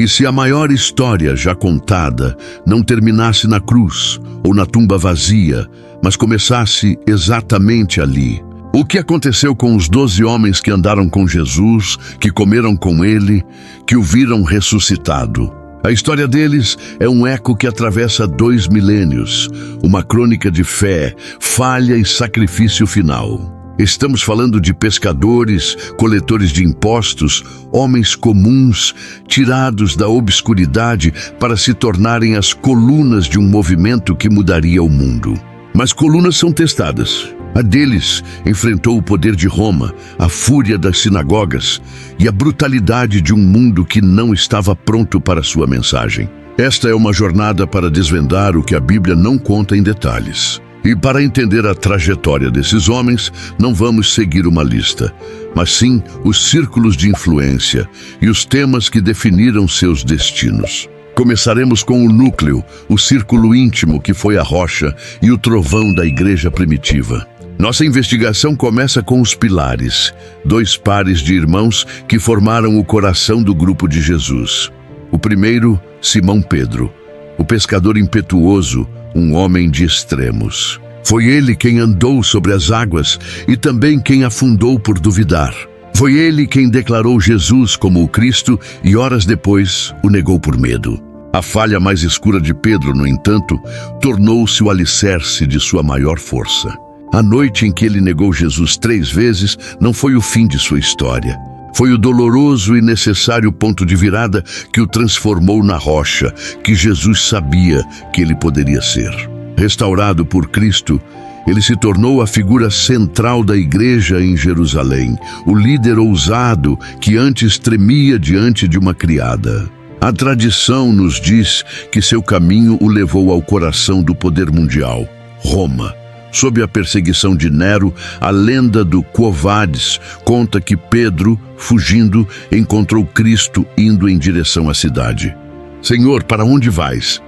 E se a maior história já contada não terminasse na cruz ou na tumba vazia, mas começasse exatamente ali? O que aconteceu com os 12 homens que andaram com Jesus, que comeram com ele, que o viram ressuscitado? A história deles é um eco que atravessa 2 milênios, uma crônica de fé, falha e sacrifício final. Estamos falando de pescadores, coletores de impostos, homens comuns, tirados da obscuridade para se tornarem as colunas de um movimento que mudaria o mundo. Mas colunas são testadas. A deles enfrentou o poder de Roma, a fúria das sinagogas e a brutalidade de um mundo que não estava pronto para sua mensagem. Esta é uma jornada para desvendar o que a Bíblia não conta em detalhes. E para entender a trajetória desses homens, não vamos seguir uma lista, mas sim os círculos de influência e os temas que definiram seus destinos. Começaremos com o núcleo, o círculo íntimo que foi a rocha e o trovão da igreja primitiva. Nossa investigação começa com os pilares, 2 pares de irmãos que formaram o coração do grupo de Jesus. O primeiro, Simão Pedro, o pescador impetuoso, um homem de extremos. Foi ele quem andou sobre as águas e também quem afundou por duvidar. Foi ele quem declarou Jesus como o Cristo e horas depois o negou por medo. A falha mais escura de Pedro, no entanto, tornou-se o alicerce de sua maior força. A noite em que ele negou Jesus 3 vezes não foi o fim de sua história. Foi o doloroso e necessário ponto de virada que o transformou na rocha que Jesus sabia que ele poderia ser. Restaurado por Cristo, ele se tornou a figura central da igreja em Jerusalém, o líder ousado que antes tremia diante de uma criada. A tradição nos diz que seu caminho o levou ao coração do poder mundial, Roma. Sob a perseguição de Nero, a lenda do Quo Vadis conta que Pedro, fugindo, encontrou Cristo indo em direção à cidade. "Senhor, para onde vais?"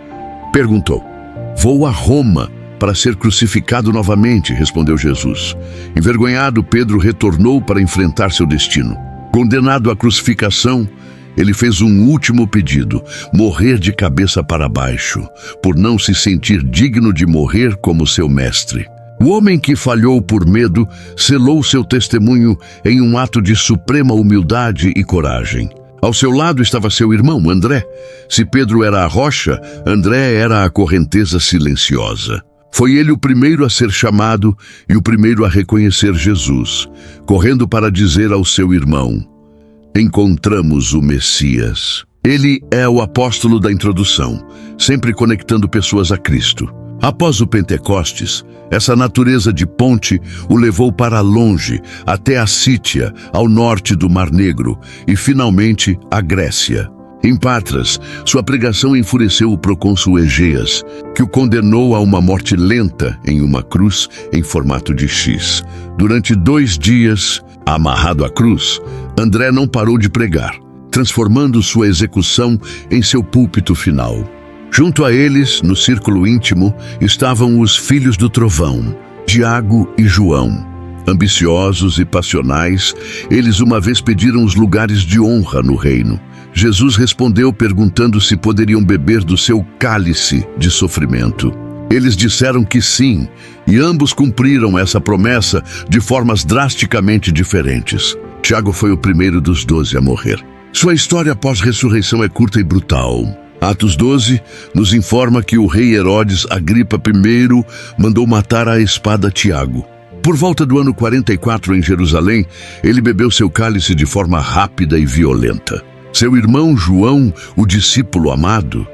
perguntou. "Vou a Roma para ser crucificado novamente", respondeu Jesus. Envergonhado, Pedro retornou para enfrentar seu destino. Condenado à crucificação, ele fez um último pedido: morrer de cabeça para baixo, por não se sentir digno de morrer como seu mestre. O homem que falhou por medo selou seu testemunho em um ato de suprema humildade e coragem. Ao seu lado estava seu irmão, André. Se Pedro era a rocha, André era a correnteza silenciosa. Foi ele o primeiro a ser chamado e o primeiro a reconhecer Jesus, correndo para dizer ao seu irmão: "Encontramos o Messias." Ele é o apóstolo da introdução, sempre conectando pessoas a Cristo. Após o Pentecostes, essa natureza de ponte o levou para longe, até a Sítia, ao norte do Mar Negro, e finalmente a Grécia. Em Patras, sua pregação enfureceu o procônsul Egeas, que o condenou a uma morte lenta em uma cruz em formato de X. Durante 2 dias, amarrado à cruz, André não parou de pregar, transformando sua execução em seu púlpito final. Junto a eles, no círculo íntimo, estavam os filhos do trovão, Tiago e João. Ambiciosos e passionais, eles uma vez pediram os lugares de honra no reino. Jesus respondeu perguntando se poderiam beber do seu cálice de sofrimento. Eles disseram que sim, e ambos cumpriram essa promessa de formas drasticamente diferentes. Tiago foi o primeiro dos 12 a morrer. Sua história pós-ressurreição é curta e brutal. Atos 12 nos informa que o rei Herodes Agripa I mandou matar à espada Tiago. Por volta do ano 44 em Jerusalém, ele bebeu seu cálice de forma rápida e violenta. Seu irmão João, o discípulo amado,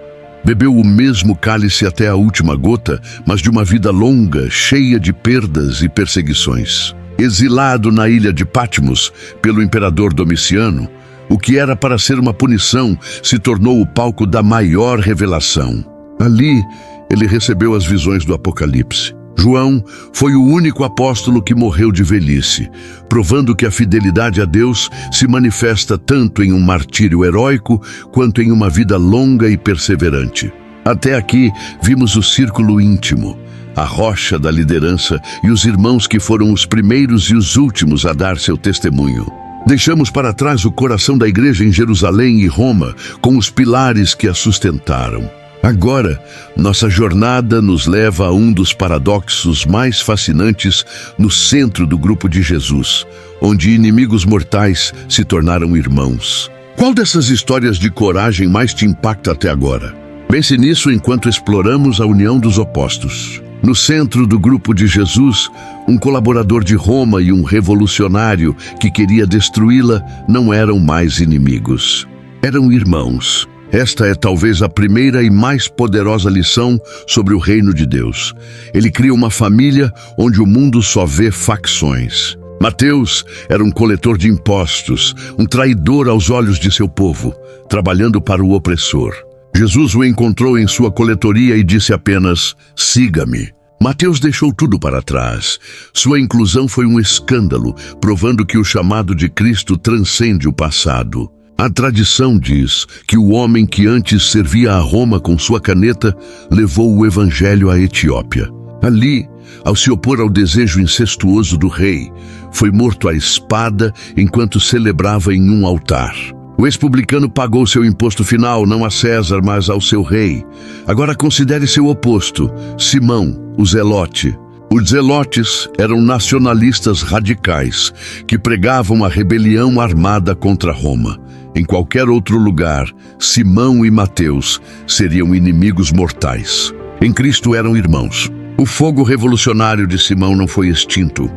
bebeu o mesmo cálice até a última gota, mas de uma vida longa, cheia de perdas e perseguições. Exilado na ilha de Patmos pelo imperador Domiciano, o que era para ser uma punição se tornou o palco da maior revelação. Ali, ele recebeu as visões do Apocalipse. João foi o único apóstolo que morreu de velhice, provando que a fidelidade a Deus se manifesta tanto em um martírio heróico quanto em uma vida longa e perseverante. Até aqui, vimos o círculo íntimo, a rocha da liderança e os irmãos que foram os primeiros e os últimos a dar seu testemunho. Deixamos para trás o coração da igreja em Jerusalém e Roma, com os pilares que a sustentaram. Agora, nossa jornada nos leva a um dos paradoxos mais fascinantes no centro do grupo de Jesus, onde inimigos mortais se tornaram irmãos. Qual dessas histórias de coragem mais te impacta até agora? Pense nisso enquanto exploramos a união dos opostos. No centro do grupo de Jesus, um colaborador de Roma e um revolucionário que queria destruí-la não eram mais inimigos. Eram irmãos. Esta é talvez a primeira e mais poderosa lição sobre o reino de Deus. Ele cria uma família onde o mundo só vê facções. Mateus era um coletor de impostos, um traidor aos olhos de seu povo, trabalhando para o opressor. Jesus o encontrou em sua coletoria e disse apenas: "Siga-me". Mateus deixou tudo para trás. Sua inclusão foi um escândalo, provando que o chamado de Cristo transcende o passado. A tradição diz que o homem que antes servia a Roma com sua caneta levou o evangelho à Etiópia. Ali, ao se opor ao desejo incestuoso do rei, foi morto à espada enquanto celebrava em um altar. O ex-publicano pagou seu imposto final não a César, mas ao seu rei. Agora considere seu oposto, Simão, o Zelote. Os zelotes eram nacionalistas radicais que pregavam a rebelião armada contra Roma. Em qualquer outro lugar, Simão e Mateus seriam inimigos mortais. Em Cristo eram irmãos. O fogo revolucionário de Simão não foi extinto,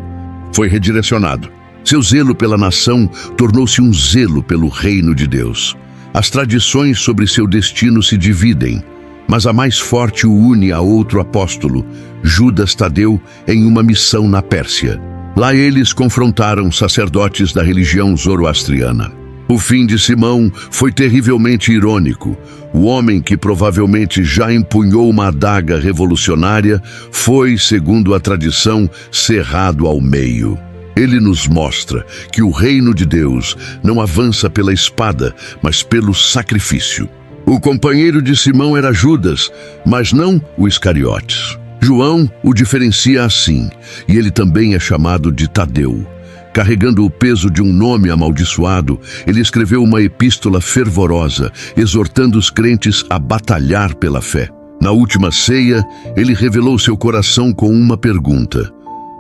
foi redirecionado. Seu zelo pela nação tornou-se um zelo pelo reino de Deus. As tradições sobre seu destino se dividem, mas a mais forte o une a outro apóstolo, Judas Tadeu, em uma missão na Pérsia. Lá eles confrontaram sacerdotes da religião zoroastriana. O fim de Simão foi terrivelmente irônico. O homem que provavelmente já empunhou uma adaga revolucionária foi, segundo a tradição, cerrado ao meio. Ele nos mostra que o reino de Deus não avança pela espada, mas pelo sacrifício. O companheiro de Simão era Judas, mas não o Iscariotes. João o diferencia assim, e ele também é chamado de Tadeu. Carregando o peso de um nome amaldiçoado, ele escreveu uma epístola fervorosa, exortando os crentes a batalhar pela fé. Na última ceia, ele revelou seu coração com uma pergunta: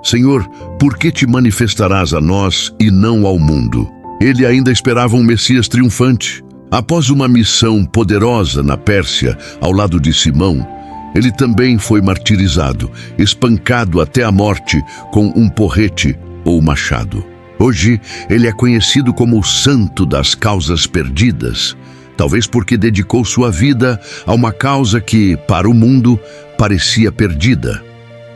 "Senhor, por que te manifestarás a nós e não ao mundo?" Ele ainda esperava um Messias triunfante. Após uma missão poderosa na Pérsia, ao lado de Simão, ele também foi martirizado, espancado até a morte com um porrete ou machado. Hoje, ele é conhecido como o santo das causas perdidas, talvez porque dedicou sua vida a uma causa que, para o mundo, parecia perdida,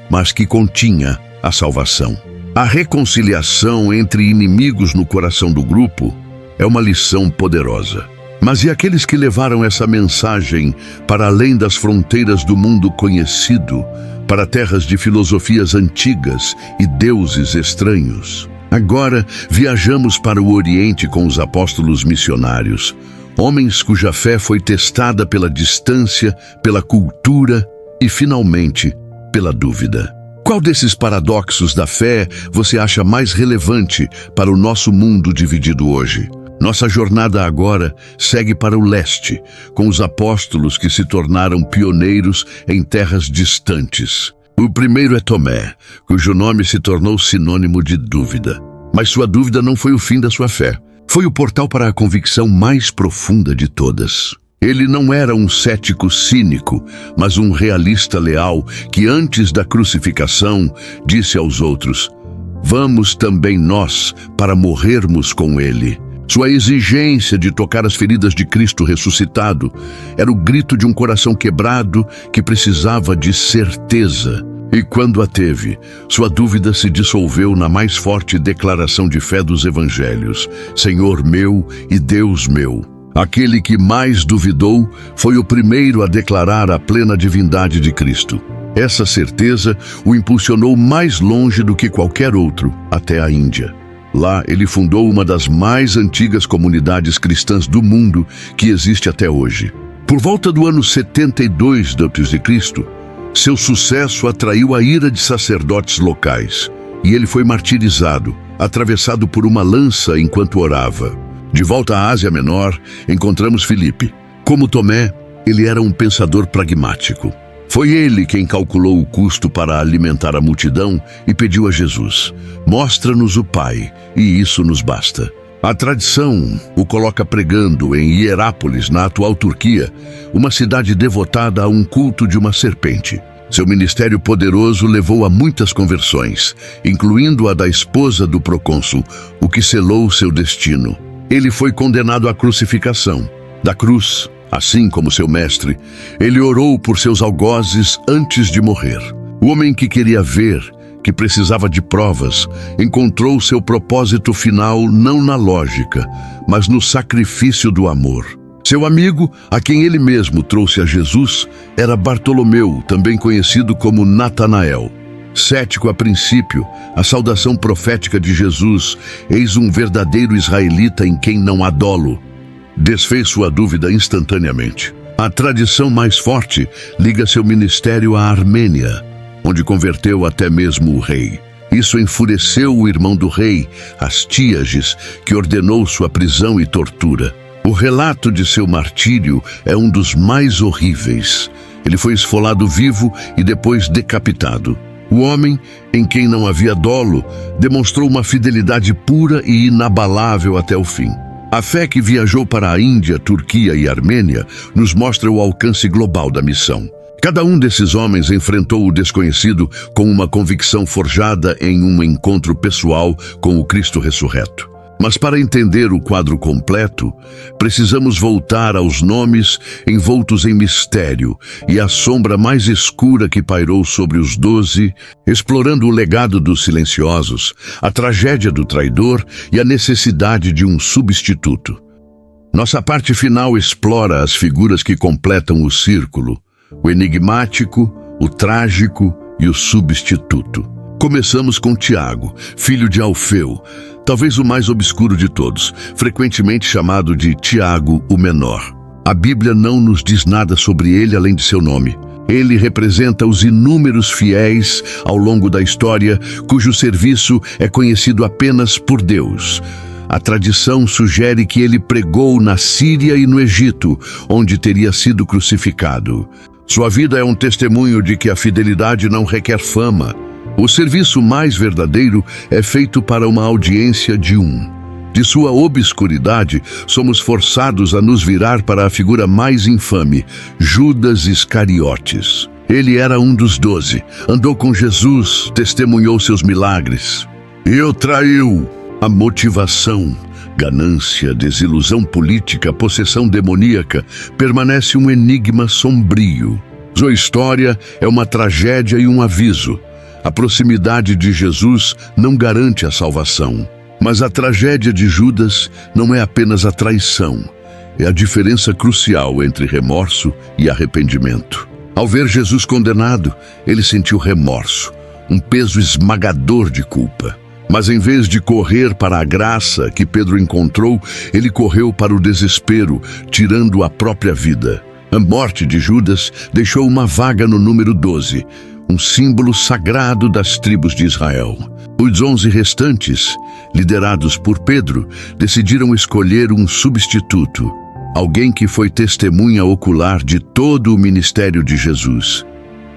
mas que continha a salvação. A reconciliação entre inimigos no coração do grupo é uma lição poderosa. Mas e aqueles que levaram essa mensagem para além das fronteiras do mundo conhecido, para terras de filosofias antigas e deuses estranhos? Agora viajamos para o Oriente com os apóstolos missionários, homens cuja fé foi testada pela distância, pela cultura e, finalmente, pela dúvida. Qual desses paradoxos da fé você acha mais relevante para o nosso mundo dividido hoje? Nossa jornada agora segue para o leste, com os apóstolos que se tornaram pioneiros em terras distantes. O primeiro é Tomé, cujo nome se tornou sinônimo de dúvida. Mas sua dúvida não foi o fim da sua fé. Foi o portal para a convicção mais profunda de todas. Ele não era um cético cínico, mas um realista leal que, antes da crucificação, disse aos outros: "Vamos também nós para morrermos com ele." Sua exigência de tocar as feridas de Cristo ressuscitado era o grito de um coração quebrado que precisava de certeza. E quando a teve, sua dúvida se dissolveu na mais forte declaração de fé dos evangelhos: "Senhor meu e Deus meu." Aquele que mais duvidou foi o primeiro a declarar a plena divindade de Cristo. Essa certeza o impulsionou mais longe do que qualquer outro, até a Índia. Lá, ele fundou uma das mais antigas comunidades cristãs do mundo que existe até hoje. Por volta do ano 72 d.C., seu sucesso atraiu a ira de sacerdotes locais e ele foi martirizado, atravessado por uma lança enquanto orava. De volta à Ásia Menor, encontramos Filipe. Como Tomé, ele era um pensador pragmático. Foi ele quem calculou o custo para alimentar a multidão e pediu a Jesus: "Mostra-nos o Pai, e isso nos basta." A tradição o coloca pregando em Hierápolis, na atual Turquia, uma cidade devotada a um culto de uma serpente. Seu ministério poderoso levou a muitas conversões, incluindo a da esposa do procônsul, o que selou seu destino. Ele foi condenado à crucificação. Da cruz, assim como seu mestre, ele orou por seus algozes antes de morrer. O homem que queria ver, que precisava de provas, encontrou seu propósito final não na lógica, mas no sacrifício do amor. Seu amigo, a quem ele mesmo trouxe a Jesus, era Bartolomeu, também conhecido como Natanael. Cético a princípio, a saudação profética de Jesus: "Eis um verdadeiro israelita em quem não há dolo", desfez sua dúvida instantaneamente. A tradição mais forte liga seu ministério à Armênia, onde converteu até mesmo o rei. Isso enfureceu o irmão do rei, Astíages, que ordenou sua prisão e tortura. O relato de seu martírio é um dos mais horríveis. Ele foi esfolado vivo e depois decapitado. O homem, em quem não havia dolo, demonstrou uma fidelidade pura e inabalável até o fim. A fé que viajou para a Índia, Turquia e Armênia nos mostra o alcance global da missão. Cada um desses homens enfrentou o desconhecido com uma convicção forjada em um encontro pessoal com o Cristo ressurreto. Mas para entender o quadro completo, precisamos voltar aos nomes envoltos em mistério e à sombra mais escura que pairou sobre os 12, explorando o legado dos silenciosos, a tragédia do traidor e a necessidade de um substituto. Nossa parte final explora as figuras que completam o círculo: o enigmático, o trágico e o substituto. Começamos com Tiago, filho de Alfeu, talvez o mais obscuro de todos, frequentemente chamado de Tiago o Menor. A Bíblia não nos diz nada sobre ele além de seu nome. Ele representa os inúmeros fiéis ao longo da história, cujo serviço é conhecido apenas por Deus. A tradição sugere que ele pregou na Síria e no Egito, onde teria sido crucificado. Sua vida é um testemunho de que a fidelidade não requer fama. O serviço mais verdadeiro é feito para uma audiência de um. De sua obscuridade, somos forçados a nos virar para a figura mais infame, Judas Iscariotes. Ele era um dos 12, andou com Jesus, testemunhou seus milagres. E o traiu. A motivação, ganância, desilusão política, possessão demoníaca, permanece um enigma sombrio. Sua história é uma tragédia e um aviso. A proximidade de Jesus não garante a salvação. Mas a tragédia de Judas não é apenas a traição. É a diferença crucial entre remorso e arrependimento. Ao ver Jesus condenado, ele sentiu remorso, um peso esmagador de culpa. Mas em vez de correr para a graça que Pedro encontrou, ele correu para o desespero, tirando a própria vida. A morte de Judas deixou uma vaga no número 12, um símbolo sagrado das tribos de Israel. Os 11 restantes, liderados por Pedro, decidiram escolher um substituto, alguém que foi testemunha ocular de todo o ministério de Jesus.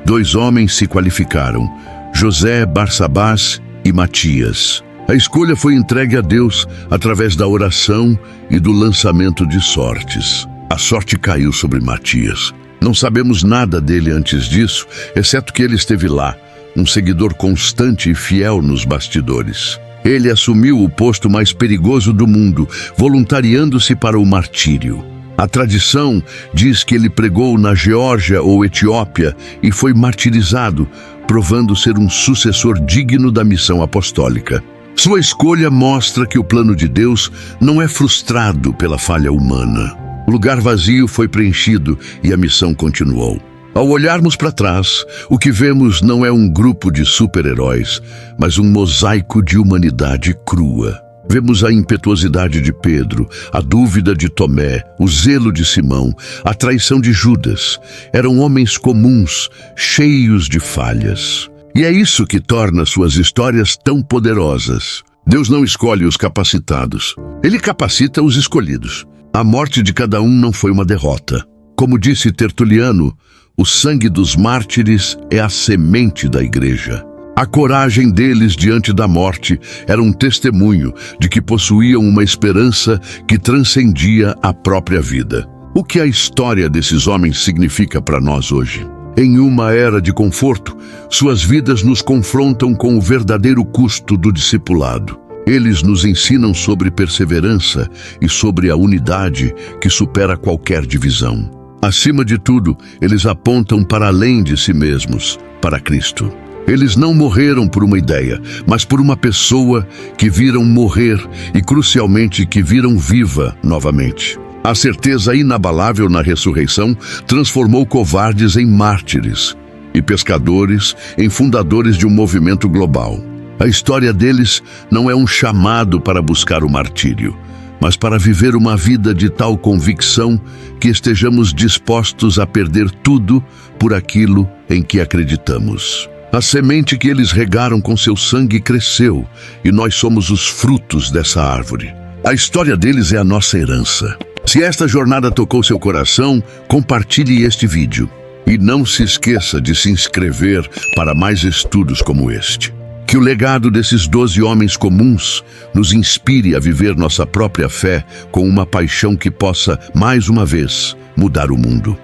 2 homens se qualificaram: José Barsabás e Matias. A escolha foi entregue a Deus através da oração e do lançamento de sortes. A sorte caiu sobre Matias. Não sabemos nada dele antes disso, exceto que ele esteve lá, um seguidor constante e fiel nos bastidores. Ele assumiu o posto mais perigoso do mundo, voluntariando-se para o martírio. A tradição diz que ele pregou na Geórgia ou Etiópia e foi martirizado, provando ser um sucessor digno da missão apostólica. Sua escolha mostra que o plano de Deus não é frustrado pela falha humana. O lugar vazio foi preenchido e a missão continuou. Ao olharmos para trás, o que vemos não é um grupo de super-heróis, mas um mosaico de humanidade crua. Vemos a impetuosidade de Pedro, a dúvida de Tomé, o zelo de Simão, a traição de Judas. Eram homens comuns, cheios de falhas. E é isso que torna suas histórias tão poderosas. Deus não escolhe os capacitados. Ele capacita os escolhidos. A morte de cada um não foi uma derrota. Como disse Tertuliano, o sangue dos mártires é a semente da igreja. A coragem deles diante da morte era um testemunho de que possuíam uma esperança que transcendia a própria vida. O que a história desses homens significa para nós hoje? Em uma era de conforto, suas vidas nos confrontam com o verdadeiro custo do discipulado. Eles nos ensinam sobre perseverança e sobre a unidade que supera qualquer divisão. Acima de tudo, eles apontam para além de si mesmos, para Cristo. Eles não morreram por uma ideia, mas por uma pessoa que viram morrer e, crucialmente, que viram viva novamente. A certeza inabalável na ressurreição transformou covardes em mártires e pescadores em fundadores de um movimento global. A história deles não é um chamado para buscar o martírio, mas para viver uma vida de tal convicção que estejamos dispostos a perder tudo por aquilo em que acreditamos. A semente que eles regaram com seu sangue cresceu, e nós somos os frutos dessa árvore. A história deles é a nossa herança. Se esta jornada tocou seu coração, compartilhe este vídeo. E não se esqueça de se inscrever para mais estudos como este. Que o legado desses 12 homens comuns nos inspire a viver nossa própria fé com uma paixão que possa, mais uma vez, mudar o mundo.